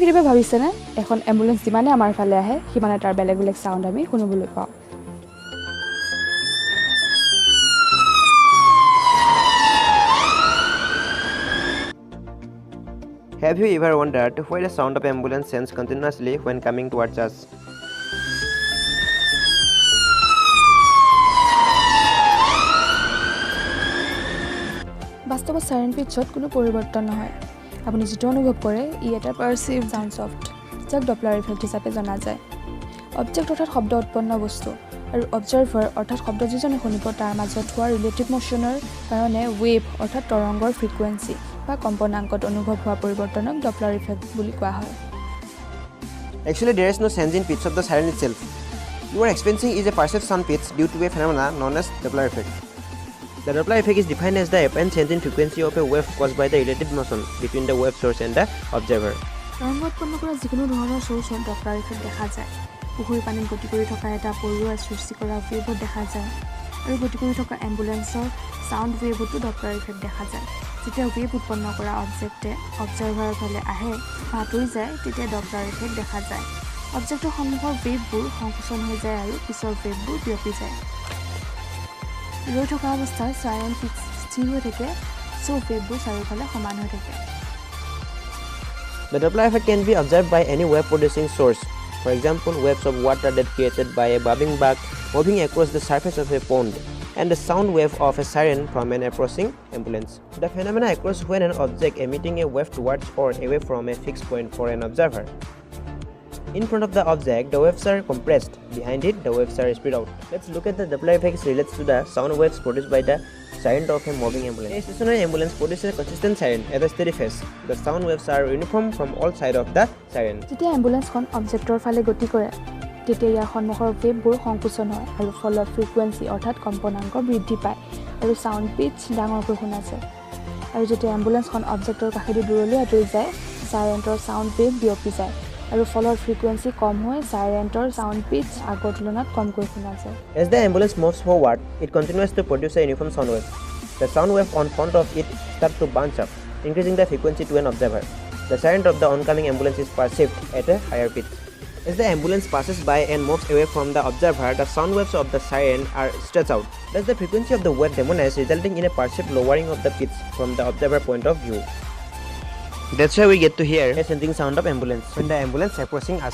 কেতিয়াবা ভাবিছেনে এখন এম্বুলেন্স যিমানে আমাৰ ফালে আহে সিমানে তাৰ বেলেগ বেলেগ সাউন্ড আমি শুনিবলৈ পাওঁ Have you ever wondered why the sound of ambulance sends continuously when coming towards us? বাস্তৱত সাইৰেন পিটছত কোনো পৰিৱৰ্তন নহয় আপুনি যেটো অনুভৱ কৰে ই এটা পাৰসিভ সাউন্ড সফট যাক ডপলাৰ ইফেক্ট হিচাপে জনা যায় অবজেক্ট অৰ্থাৎ শব্দ উৎপন্ন বস্তু আৰু অবজাৰ্ভাৰ অৰ্থাৎ শব্দ যিজনে শুনিব তাৰ মাজত হোৱা ৰিলেটিভ মোশনৰ কাৰণে ৱেভ অৰ্থাৎ তৰংগৰ ফ্ৰিকুৱেন্সি বা কম্পনাংকত অনুভৱ হোৱা পৰিৱৰ্তনক ডপলাৰ ইফেক্ট বুলি কোৱা হয় Actually, there is no change in pitch of the siren itself. You are experiencing is a perceived sound pitch due to a phenomenon known as Doppler effect. The Doppler effect is defined as the apparent change in frequency of a wave caused by the relative motion between the wave source and the observer. তৰংগ উৎপন্ন কৰা যিকোনো ধৰণৰ সোৰ্চত Doppler effect দেখা যায় পুখুৰী পানীত গতি কৰি থকা এটা পৰুৱাৰ সৃষ্টি কৰা ৱেভত দেখা যায় আৰু গতি কৰি থকা এম্বুলেন্সৰ সাউন্ড ৱেভতো ডপলাৰ ইফেক্ট দেখা যায় যেতিয়া ৱেভ উৎপন্ন কৰা অবজেক্টে অবজাৰ্ভাৰৰ ফালে আহে বা আঁতৰি যায় তেতিয়া ডপলাৰ ইফেক্ট দেখা যায় অবজেক্টৰ সন্মুখৰ ৱেভবোৰ সংকোচন হৈ যায় আৰু পিছৰ ৱেভবোৰ বিয়পি যায় ৰৈ থকা অৱস্থাত সাইৰেন পিচ স্থিৰ হৈ থাকে চ' ৱেভবোৰ চাৰিওফালে সমান হৈ থাকে The Doppler effect can be observed by any wave producing source. For example, waves of water that created by a bobbing bug moving across the surface of a pond, and the sound wave of a siren from an approaching ambulance. The phenomena occurs when an object emitting a wave towards or away from a fixed point for an observer. In front of the object, the waves are compressed. Behind it, the waves are spread out. Let's look at the Doppler effect relates to the sound waves produced by the siren of a moving ambulance. A stationary ambulance produces a consistent siren at a steady phase. The sound waves are uniform from all sides of the siren. যেতিয়া এম্বুলেন্সখন অবজেক্টৰ ফালে গতি কৰে তেতিয়া ইয়াৰ সন্মুখৰ ৱেভবোৰ সংকোচন হয় আৰু ফলত ফ্ৰিকুৱেন্সি অৰ্থাৎ কম্পনাংক বৃদ্ধি পায় আৰু সাউন্ড পিচ ডাঙৰকৈ শুনা যায় আৰু যেতিয়া এম্বুলেন্সখন অবজেক্টৰ কাষেদি দূৰলৈ আঁতৰি যায় সাইৰেণ্টৰ সাউন্ড ৱেভ বিয়পি যায় আৰু ফলৰ ফ্ৰিকুৱেন্সি কম হৈ সাইৰেণ্টৰ সাউন্ড পিচ আগৰ তুলনাত কমকৈ শুনা যায় As the ambulance moves forward, it continues to produce a uniform sound wave. The sound wave on front of it starts to bunch up, increasing the frequency to an observer. The siren of the oncoming ambulance is perceived at a higher pitch. As the ambulance passes by and moves away from the observer, the sound waves of the siren are stretched out. Thus, the frequency of the wave diminishes, resulting in a perceived lowering of the pitch from the observer point of view. That's why we get to hear a sending sound of ambulance when the ambulance approaching us.